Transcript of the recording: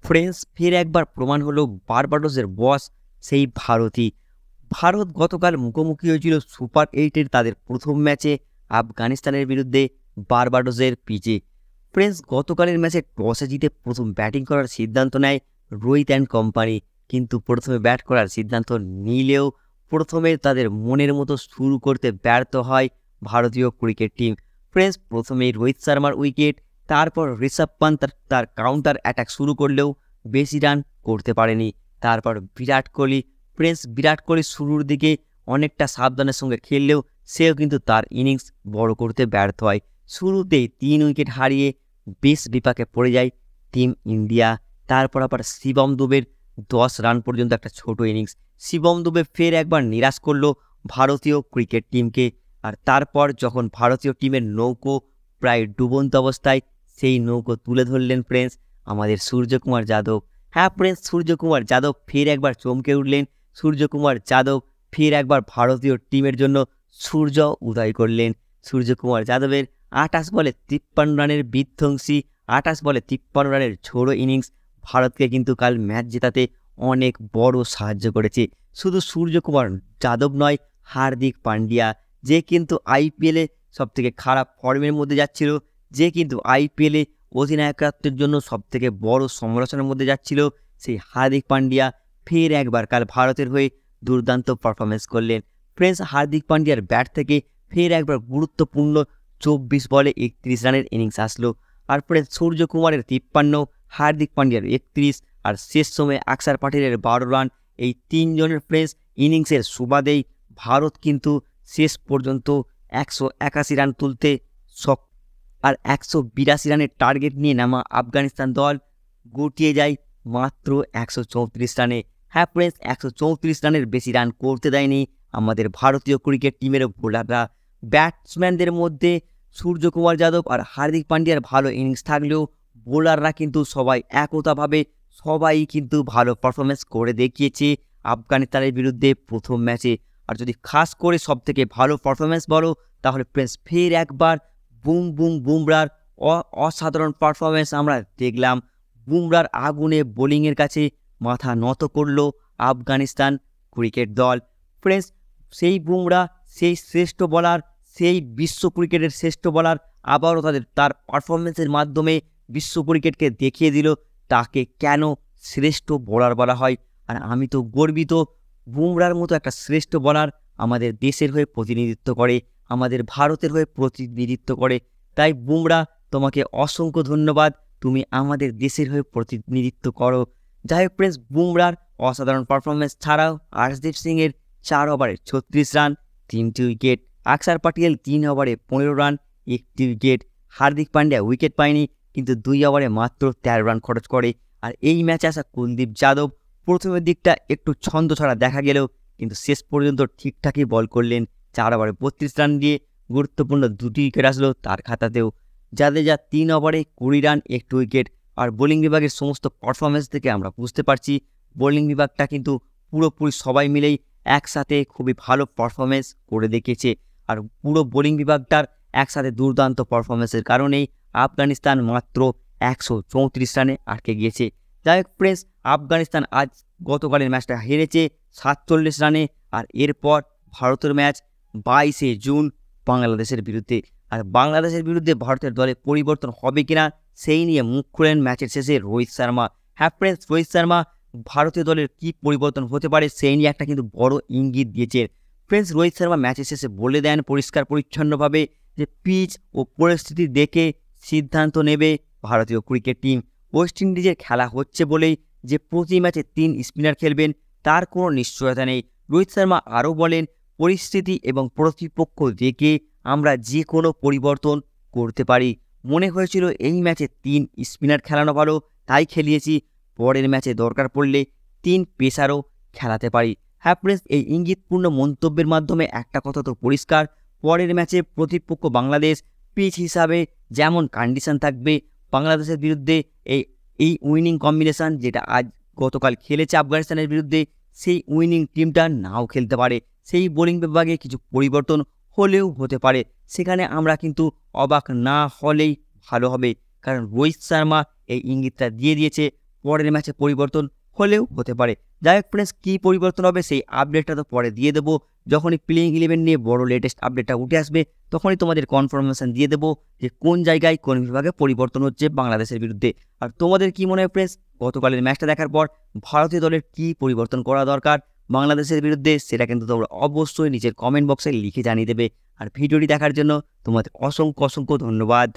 French ফের একবার প্রমাণ হলো বার্বাডোসের বস সেই ভারতই। ভারত গতকাল মুখোমুখি হয়েছিল সুপার 8-এর তাদের প্রথম ম্যাচে আফগানিস্তানের বিরুদ্ধে বার্বাডোসের পিচে। ফ্রেঞ্চ গতকালের ম্যাচে টসে জিতে প্রথম ব্যাটিং করার সিদ্ধান্ত নেয় রোহিত অ্যান্ড কোম্পানি, কিন্তু প্রথমে ব্যাট করার সিদ্ধান্ত নিলেও প্রথমে তাদের মনের মতো শুরু করতে ব্যর্থ হয় ভারতীয় ক্রিকেট টিম। ফ্রেঞ্চ প্রথমেই রোহিত শর্মার উইকেট, তারপর ঋষভ পান্ত তার কাউন্টার অ্যাটাক শুরু করলেও বেশি রান করতে পারেনি। তারপর বিরাট কোহলি শুরুর দিকে অনেকটা সাবধানের সঙ্গে খেললেও সেও কিন্তু তার ইনিংস বড় করতে ব্যর্থ হয়। শুরুতেই 3 উইকেট হারিয়ে বেশ বিপাকে পড়ে যায় টিম ইন্ডিয়া। তারপর আবার শিবম দুবের 10 রান পর্যন্ত একটা ছোট ইনিংস। শিবম দুবে ফের একবার নিরাশ করলো ভারতীয় ক্রিকেট টিমকে। আর তারপর যখন ভারতীয় টিমের নৌকো প্রায় ডুবন্ত অবস্থায়, সেই নৌকো তুলে ধরলেন ফ্রেঞ্চ আমাদের সূর্যকুমার যাদব। হ্যাঁ ফ্রেঞ্চ, সূর্যকুমার যাদব ফের একবার চমকে উঠলেন। সূর্যকুমার যাদব ফের একবার ভারতীয় টিমের জন্য সূর্য উদয় করলেন। সূর্যকুমার যাদবের 28 বলে 53 রানের বিধ্বংসী 28 বলে 53 রানের ঝোড়ো ইনিংস ভারতকে কিন্তু কাল ম্যাচ জেতাতে অনেক বড় সাহায্য করেছে। শুধু সূর্যকুমার যাদব নয়, হার্দিক পান্ডিয়া, যে কিন্তু আইপিএলে সবথেকে খারাপ ফর্মের মধ্যে যাচ্ছিল, যে কিন্তু আইপিএলে অধিনায়কত্বের জন্য সবথেকে বড় সমালোচনার মধ্যে যাচ্ছিল, সেই হার্দিক পান্ডিয়া ফের একবার কাল ভারতের হয়ে দুর্দান্ত পারফরমেন্স করলেন। ফ্রেঞ্চ হার্দিক পান্ডিয়ার ব্যাট থেকে ফের একবার গুরুত্বপূর্ণ 24 বলে 31 রানের ইনিংস আসলো। আর ফ্রেঞ্চ সূর্যকুমারের 53, হার্দিক পান্ডিয়ার 31 আর শেষ সময়ে আকসার পাটেলের 12 রান, এই 3 জনের ফ্রেঞ্চ ইনিংসের সুবাদেই ভারত কিন্তু শেষ পর্যন্ত 181 রান তুলতে আর 182 রানের টার্গেট নিয়ে নামা আফগানিস্তান দল গুটিয়ে যায় মাত্র 134 রানে। হ্যাঁ ফ্রেন্ডস, 134 রানের বেশি রান করতে দেয়নি আমাদের ভারতীয় ক্রিকেট টিমের বোলাররা। ব্যাটসম্যানদের মধ্যে সূর্যকুমার যাদব আর হার্দিক পান্ডিয়ার ভালো ইনিংস থাকলেও বোলাররা কিন্তু সবাই একতাভাবে সবাই কিন্তু ভালো পারফরমেন্স করে দেখিয়েছে আফগানিস্তানের বিরুদ্ধে প্রথম ম্যাচে। আর যদি খাস করে সবথেকে ভালো পারফরমেন্স বলো, তাহলে ফ্রেন্ডস ফের একবার বুমরার অসাধারণ পারফরমেন্স আমরা দেখলাম। বুমরার আগুনে বোলিংয়ের কাছে মাথা নত করলো আফগানিস্তান ক্রিকেট দল। ফ্রেন্ডস, সেই বুমরা, সেই শ্রেষ্ঠ বলার, সেই বিশ্ব ক্রিকেটের শ্রেষ্ঠ বলার আবারও তার পারফরমেন্সের মাধ্যমে বিশ্ব ক্রিকেটকে দেখিয়ে দিল তাকে কেন শ্রেষ্ঠ বোলার বলা হয়। আর আমি তো গর্বিত, বুমরার মতো একটা শ্রেষ্ঠ বলার আমাদের দেশের হয়ে প্রতিনিধিত্ব করে, আমাদের ভারতের হয়ে প্রতিনিধিত্ব করে। তাই বুমরা, তোমাকে অসংখ্য ধন্যবাদ, তুমি আমাদের দেশের হয়ে প্রতিনিধিত্ব করো। যাই হোক ফ্রেন্ডস, বুমরার অসাধারণ পারফরমেন্স ছাড়াও আর্শদীপ সিংয়ের 4 ওভারে 36 রান, 3টি উইকেট, আকসার পাটেল 3 ওভারে 15 রান, 1টি উইকেট, হার্দিক পান্ডিয়া উইকেট পায়নি কিন্তু 2 ওভারে মাত্র 13 রান খরচ করে। আর এই ম্যাচে আসা কুলদীপ যাদব প্রথমের দিকটা একটু ছন্দ ছাড়া দেখা গেলেও কিন্তু শেষ পর্যন্ত ঠিকঠাকই বল করলেন। 4 ওভারে 32 রান দিয়ে গুরুত্বপূর্ণ 2টি উইকেট আসলো তার খাতাতেও। জাদেজা 3 ওভারে 20 রান, 1টি উইকেট। আর বোলিং বিভাগের সমস্ত পারফরমেন্স থেকে আমরা বুঝতে পারছি বোলিং বিভাগটা কিন্তু পুরোপুরি সবাই মিলেই একসাথে খুবই ভালো পারফরমেন্স করে দেখিয়েছে। আর পুরো বোলিং বিভাগটার একসাথে দুর্দান্ত পারফরমেন্সের কারণেই আফগানিস্তান মাত্র 134 রানে আটকে গিয়েছে। যাই হোক ফ্রেন্ডস, আফগানিস্তান আজ গতকালের ম্যাচটা হেরেছে 47 রানে। আর এরপর ভারতের ম্যাচ 22শে জুন বাংলাদেশের বিরুদ্ধে। আর বাংলাদেশের বিরুদ্ধে ভারতের দলে পরিবর্তন হবে কিনা সেই নিয়ে মুখ খুলেন ম্যাচের শেষে রোহিত শর্মা। হ্যাঁ ফ্রেন্ডস, রোহিত শর্মা ভারতীয় দলের কি পরিবর্তন হতে পারে সেই নিয়ে একটা কিন্তু বড় ইঙ্গিত দিয়েছে। ফ্রেন্ডস, রোহিত শর্মা ম্যাচের শেষে বলে দেন পরিষ্কার পরিচ্ছন্নভাবে যে পিচ ও পরিস্থিতি দেখে সিদ্ধান্ত নেবে ভারতীয় ক্রিকেট টিম। ওয়েস্ট ইন্ডিজের খেলা হচ্ছে বলেই যে প্রতি ম্যাচে 3 স্পিনার খেলবেন তার কোনো নিশ্চয়তা নেই। রোহিত শর্মা আরও বলেন, পরিস্থিতি এবং প্রতিপক্ষ দেখে আমরা যে কোনো পরিবর্তন করতে পারি। মনে হয়েছিল এই ম্যাচে 3 স্পিনার খেলানো ভালো, তাই খেলিয়েছি। পরের ম্যাচে দরকার পড়লে 3 পেসারও খেলাতে পারি। হ্যাঁ ফ্রেন্ডস, এই ইঙ্গিতপূর্ণ মন্তব্যের মাধ্যমে একটা কথা তো পরিষ্কার, পরের ম্যাচে প্রতিপক্ষ বাংলাদেশ পিচ হিসাবে যেমন কন্ডিশন থাকবে বাংলাদেশের বিরুদ্ধে এই উইনিং কম্বিনেশন যেটা গতকাল খেলেছে আফগানিস্তানের বিরুদ্ধে, সেই উইনিং টিমটা নাও খেলতে পারে। সেই বোলিং বিভাগে কিছু পরিবর্তন হলেও হতে পারে, সেখানে আমরা কিন্তু অবাক না হলেই ভালো হবে। কারণ রোহিত শর্মা এই ইঙ্গিতটা দিয়ে দিয়েছে পরের ম্যাচে পরিবর্তন হলেও হতে পারে। যাই হোক ফ্রেন্ডস, কী পরিবর্তন হবে সেই আপডেটটা তো পরে দিয়ে দেবো। যখনই প্লেইং 11 নিয়ে বড় লেটেস্ট আপডেটটা উঠে আসবে তখনই তোমাদের কনফার্মেশন দিয়ে দেবো যে কোন জায়গায় কোন বিভাগে পরিবর্তন হচ্ছে বাংলাদেশের বিরুদ্ধে। আর তোমাদের কি মনে হয় ফ্রেন্ডস, গতকালের ম্যাচটা দেখার পর ভারতীয় দলের কি পরিবর্তন করা দরকার বাংলাদেশের বিরুদ্ধে, সেটা কিন্তু তোমরা অবশ্যই নিচের কমেন্ট বক্সে লিখে জানিয়ে দেবে। আর ভিডিওটি দেখার জন্য তোমাদের অসংখ্য অসংখ্য ধন্যবাদ।